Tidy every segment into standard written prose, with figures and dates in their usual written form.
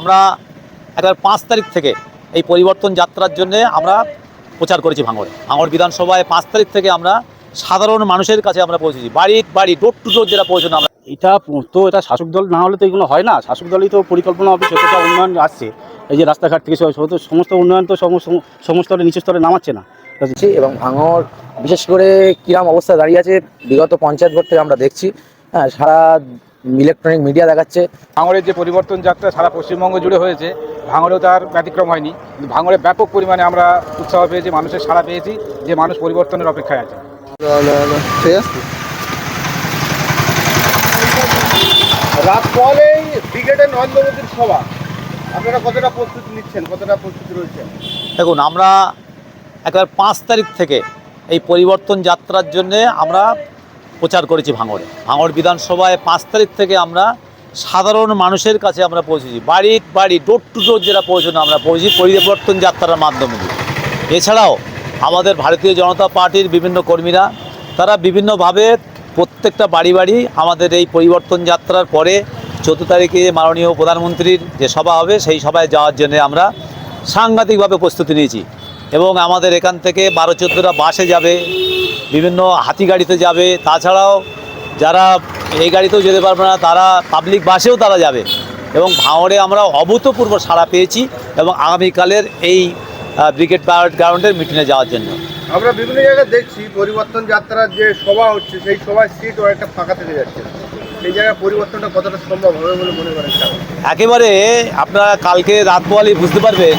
আমরা একবার 5 তারিখ থেকে এই পরিবর্তন যাত্রার জন্য আমরা প্রচার করেছি ভাঙড় বিধানসভায় 5 তারিখ থেকে আমরা সাধারণ মানুষের কাছে আমরা পৌঁছেছি, বাড়ি ডোর টু ডোর যেটা পৌঁছানো। আমরা এটা শাসক দল না হলে তো এগুলো হয় না। শাসক দলই তো পরিকল্পনা অফিস যতটা উন্নয়ন আসছে, এই যে রাস্তাঘাট থেকে সমস্ত উন্নয়ন তো সমস্ত নিচু স্তরে নামাচ্ছে না। এবং ভাঙড় বিশেষ করে কিরম অবস্থা দাঁড়িয়ে আছে বিগত পঞ্চায়েত ভোট থেকে আমরা দেখছি। সারা ইলেকট্রনিক মিডিয়া দেখাচ্ছে ভাঙড়ের যে পরিবর্তন যাত্রা সারা পশ্চিমবঙ্গ জুড়ে হয়েছে, ভাঙড়েও তার ব্যতিক্রম হয়নি। কিন্তু ভাঙড়ে ব্যাপক পরিমাণে আমরা উৎসাহ পেয়েছি, মানুষের সাড়া পেয়েছি যে মানুষ পরিবর্তনের অপেক্ষায় আছে। ঠিক আছে। রাত পরেই ব্রিগেডের নরেন্দ্র মোদীর সভা, আপনারা কতটা প্রস্তুতি নিচ্ছেন, কতটা প্রস্তুতি রয়েছেন? দেখুন, আমরা একবার 5 তারিখ থেকে এই পরিবর্তন যাত্রার জন্য আমরা প্রচার করেছি ভাঙড় বিধানসভায় 5 তারিখ থেকে আমরা সাধারণ মানুষের কাছে আমরা পৌঁছেছি, বাড়ি ডোর টু ডোর যেটা পৌঁছানো আমরা পৌঁছি পরিবর্তন যাত্রার মাধ্যমে। এছাড়াও আমাদের ভারতীয় জনতা পার্টির বিভিন্ন কর্মীরা তারা বিভিন্নভাবে প্রত্যেকটা বাড়ি আমাদের এই পরিবর্তন যাত্রার পরে 14 তারিখে মাননীয় প্রধানমন্ত্রীর যে সভা হবে সেই সভায় যাওয়ার জন্য আমরা সাংঘাতিকভাবে প্রস্তুতি নিয়েছি। এবং আমাদের এখান থেকে 12-14টা বাসে যাবে, বিভিন্ন হাতি গাড়িতে যাবে, তাছাড়াও যারা এই গাড়িতেও যেতে পারবে না তারা পাবলিক বাসেও তারা যাবে। এবং ভাঙড়ে আমরা অভূতপূর্ব সাড়া পেয়েছি এবং আগামীকালের এই ব্রিগেড প্যারেড গ্রাউন্ডের মিটিংয়ে যাওয়ার জন্য আমরা বিভিন্ন জায়গায় দেখছি পরিবর্তন যাত্রার যে সভা হচ্ছে সেই সভায় সিট অনেকটা ফাঁকা থেকে যাচ্ছে, সেই জায়গায় পরিবর্তনটা কতটা সম্ভব হবে বলে মনে করেন? একেবারে আপনারা কালকে রাত পোয়ালি বুঝতে পারবেন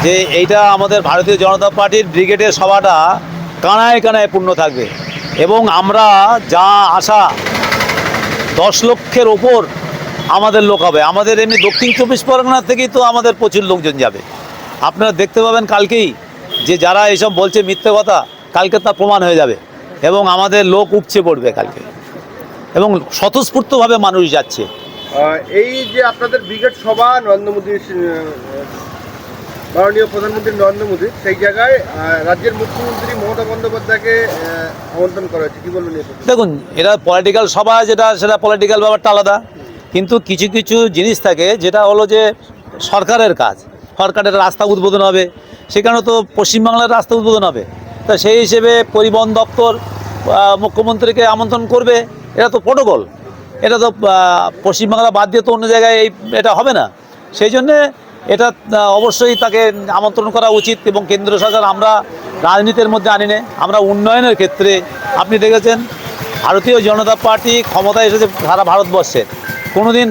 যে এইটা আমাদের ভারতীয় জনতা পার্টির ব্রিগেডের সভাটা কানায় কানায় পূর্ণ থাকবে। এবং আমরা যা আশা 10 লক্ষের ওপর আমাদের লোক হবে। আমাদের এমনি দক্ষিণ 24 পরগনা থেকেই তো আমাদের প্রচুর লোকজন যাবে। আপনারা দেখতে পাবেন কালকেই যে যারা এইসব বলছে মিথ্যে কথা, কালকে তা প্রমাণ হয়ে যাবে এবং আমাদের লোক উপচে পড়বে কালকে এবং স্বতঃস্ফূর্তভাবে মানুষ যাচ্ছে। এই যে আপনাদের ব্রিগেড সভা নরেন্দ্র মোদীর মাননীয় প্রধানমন্ত্রী নরেন্দ্র মোদী, সেই জায়গায় রাজ্যের মুখ্যমন্ত্রী মমতা বন্দ্যোপাধ্যায়কে আমন্ত্রণ করা হয়েছে, কী বলবেন? দেখুন, এটা পলিটিক্যাল সভা, সেটা পলিটিক্যাল ব্যাপারটা আলাদা, কিন্তু কিছু কিছু জিনিস থাকে যেটা হলো যে সরকারের কাজ, সরকারের রাস্তা উদ্বোধন হবে, সেখানে তো পশ্চিমবাংলার রাস্তা উদ্বোধন হবে, তা সেই হিসেবে পরিবহন দপ্তর মুখ্যমন্ত্রীকে আমন্ত্রণ করবে। এটা তো প্রোটোকল, এটা তো পশ্চিমবাংলা বাদ দিয়ে তো অন্য জায়গায় এটা হবে না। সেই জন্যে এটা অবশ্যই তাকে আমন্ত্রণ করা উচিত। এবং কেন্দ্র সরকার আমরা রাজনীতির মধ্যে আনি না, আমরা উন্নয়নের ক্ষেত্রে আপনি দেখেছেন ভারতীয় জনতা পার্টি ক্ষমতায় এসেছে সারা ভারতবর্ষে, কোনোদিন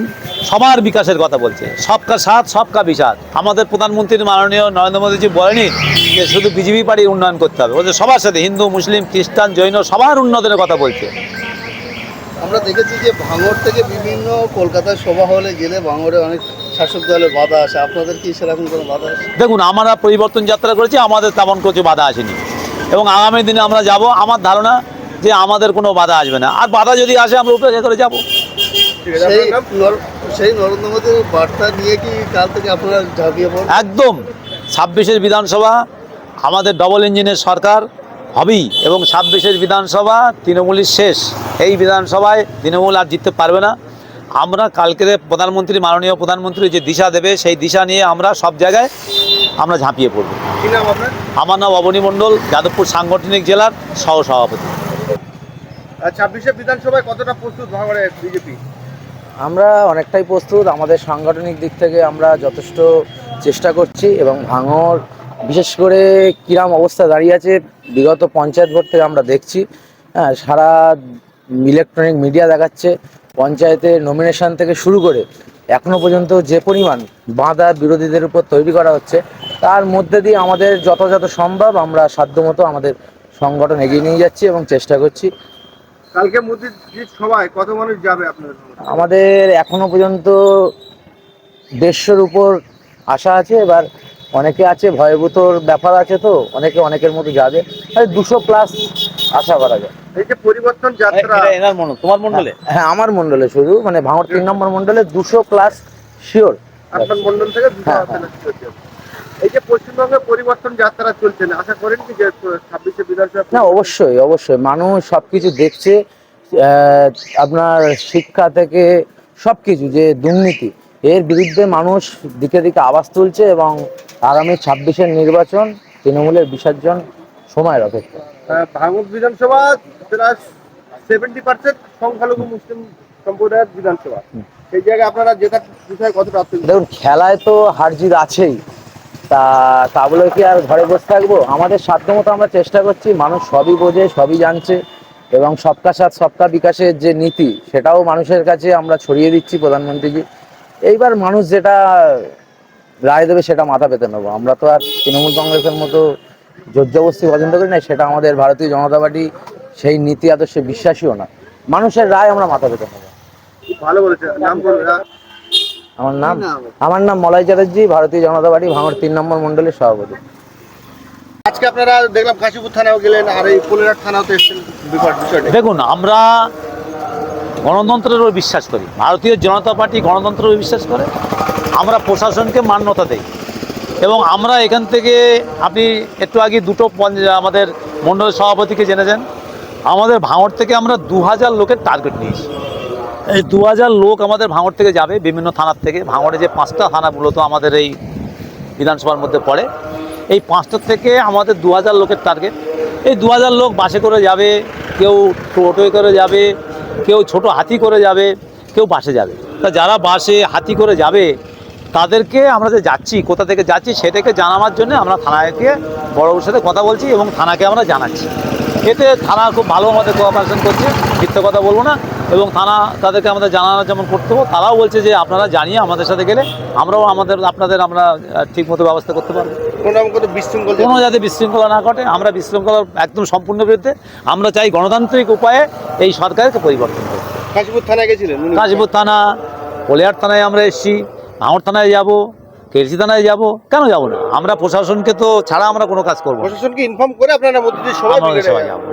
সবার বিকাশের কথা বলছে, সবকা সাথ সবকা বিকাশ। আমাদের প্রধানমন্ত্রী মাননীয় নরেন্দ্র মোদীজি বলেনি যে শুধু বিজেপি পার্টির উন্নয়ন করতে হবে, বলছে সবার সাথে, হিন্দু মুসলিম খ্রিস্টান জৈন সবার উন্নয়নের কথা বলছে। আমরা দেখেছি যে ভাঙড় থেকে বিভিন্ন কলকাতায় সভা হলে গেলে ভাঙড়ে অনেক শাসক দলের বাধা আসে, আপনাদের কি সেরকম কোনো বাধা আসে? দেখুন, আমরা পরিবর্তন যাত্রা করেছি, আমাদের তেমন কিছু বাধা আসেনি এবং আগামী দিনে আমরা যাব, আমার ধারণা যে আমাদের কোনো বাধা আসবে না। আর বাধা যদি আসে আমরা উপেক্ষা করে যাব। সেই নরেন্দ্র মোদীর বার্তা নিয়ে কি কাল থেকে আপনারা ঝাঁপিয়ে পড়বেন? একদম 26-এর বিধানসভা আমাদের ডবল ইঞ্জিনের সরকার হবেই এবং 26-এর বিধানসভা তৃণমূলের শেষ। এই বিধানসভায় তৃণমূল আর জিততে পারবে না। আমরা কালকের প্রধানমন্ত্রী মাননীয় প্রধানমন্ত্রী যে দিশা দেবে সেই দিশা নিয়ে আমরা সব জায়গায় আমরা ঝাঁপিয়ে পড়ব। কী নাম আপনার? আমার নাম অবনী মণ্ডল, যাদবপুর সাংগঠনিক জেলার সহসভাপতি। 26-এর বিধানসভায় কতটা প্রস্তুত ভাঙড়ে বিজেপি? আমরা অনেকটাই প্রস্তুত, আমাদের সাংগঠনিক দিক থেকে আমরা যথেষ্ট চেষ্টা করছি। এবং ভাঙড় বিশেষ করে কিরম অবস্থা দাঁড়িয়ে আছে বিগত পঞ্চায়েত ভোট থেকে আমরা দেখছি। সারা ইলেকট্রনিক মিডিয়া দেখাচ্ছে, পঞ্চায়েতের নমিনেশন থেকে শুরু করে এখনও পর্যন্ত যে পরিমাণ বাধা বিরোধীদের উপর তৈরি করা হচ্ছে, তার মধ্যে দিয়ে আমাদের যথাযথ সম্ভব আমরা সাধ্যমতো আমাদের সংগঠন এগিয়ে নিয়ে যাচ্ছি এবং চেষ্টা করছি। কালকে মোদীর সভায় কত মানুষ যাবে আপনাদের? আমাদের এখনো পর্যন্ত 150-র উপর আশা আছে। এবার অনেকে আছে, ভয়ভূতর ব্যাপার আছে, তো অনেকের মতো যাবে, 200+ আশা করা যায়। এই যে পরিবর্তন যাত্রা, তোমার মণ্ডলে? হ্যাঁ, আমার মণ্ডলে, শুধু মানে ভাঙড় 3 নম্বর মণ্ডলে 200+ শিওর। আপনার মণ্ডল থেকে 200। এই যে পশ্চিমবঙ্গে পরিবর্তন যাত্রা চলছে, আশা করেন কি যে 26-এ বিধানসভা? না, অবশ্যই মানুষ সব কিছু দেখছে, আপনার শিক্ষা থেকে সব কিছু, যে দুর্নীতি এর বিরুদ্ধে মানুষ দিকে দিকে আওয়াজ তুলছে এবং আগামী 26-এর নির্বাচন তৃণমূলের বিসর্জন সময়ের অপেক্ষা। ভাঙড় বিধানসভা প্রায় 70% সংখ্যালঘু মুসলিম সম্প্রদায়ের বিধানসভা, সেই জায়গায় আপনারা জেতার বিষয়ে কতটা আত্মবিশ্বাস? দেখুন, খেলায় তো হার জিত আছেই, তা বলে কি আর ঘরে বসে থাকবো? আমাদের সাধ্যমতো আমরা চেষ্টা করছি, মানুষ সবই বোঝে, সবই জানছে এবং সবকা সাথ সবকা বিকাশের যে নীতি সেটাও মানুষের কাছে আমরা ছড়িয়ে দিচ্ছি প্রধানমন্ত্রীজি। এইবার মানুষ যেটা রায় দেবে সেটা মাথা পেতে নেবো। আমরা তো আর তৃণমূল কংগ্রেসের মতো জোরজবস্তি পছন্দ করি না, সেটা আমাদের ভারতীয় জনতা পার্টি সেই নীতি আদর্শে বিশ্বাসীও না। মানুষের রায় আমরা মাথা পেতে নেবো। ভালো বলেছে। নাম বলুন। আমার নাম মলয় চ্যাটার্জি, ভারতীয় জনতা পার্টি ভাঙড় 3 নম্বর মণ্ডলের সভাপতি। আজকে আপনারা দেখলাম কাশীপুর থানাও গেলেন, আর এই পোলেরহাট থানাও তো এসেছেন, বিষয়টা দেখুন, আমরা গণতন্ত্রেরও বিশ্বাস করি, ভারতীয় জনতা পার্টি গণতন্ত্রেরও বিশ্বাস করে। আমরা প্রশাসনকে মান্যতা দেই এবং আমরা এখান থেকে, আপনি একটু আগে আমাদের মণ্ডলের সভাপতিকে জেনেছেন, আমাদের ভাঙড় থেকে আমরা 2000 লোকের টার্গেট নিয়েছি। এই 2000 লোক আমাদের ভাঙড় থেকে যাবে বিভিন্ন থানার থেকে। ভাঙড়ে যে 5টা থানা মূলত আমাদের এই বিধানসভার মধ্যে পড়ে, এই 5টা থেকে আমাদের 2000 লোকের টার্গেট। এই 2000 লোক বাসে করে যাবে, কেউ টোটোয় করে যাবে, কেউ ছোট হাতি করে যাবে, কেউ বাসে যাবে। তা যারা বাসে হাতি করে যাবে তাদেরকে আমরা যে যাচ্ছি, কোথা থেকে যাচ্ছি সেটাকে জানানোর জন্য আমরা থানাকে বড়োর সাথে কথা বলছি এবং থানাকে আমরা জানাচ্ছি। এতে থানা খুব ভালো আমাদের কোঅপারেশন করছে, মিথ্যে কথা বলবো না। এবং থানা তাদেরকে আমাদের জানানো যেমন কর্তব্য, তারাও বলছে যে আপনারা জানিয়ে আমাদের সাথে গেলে আমরাও আপনাদের আমরা ঠিকমতো ব্যবস্থা করতে পারবো। কোনো যাতে বিশৃঙ্খলা না ঘটে। আমরা বিশৃঙ্খলার একদম সম্পূর্ণ বিরুদ্ধে। আমরা চাই গণতান্ত্রিক উপায়ে এই সরকারকে পরিবর্তন করতে। কাশীপুর থানায় গেছিলেন? কাশীপুর থানা, পোলেরহাট থানায় আমরা এসেছি, ভাঙড় থানায় যাব, কেরসি থানায় যাব, কেন যাব না? আমরা প্রশাসনকে তো ছাড়া আমরা কোনো কাজ করবো না। প্রশাসনকে ইনফর্ম করে আপনারা মধ্যে সবাই আমরা সবাই যাবো।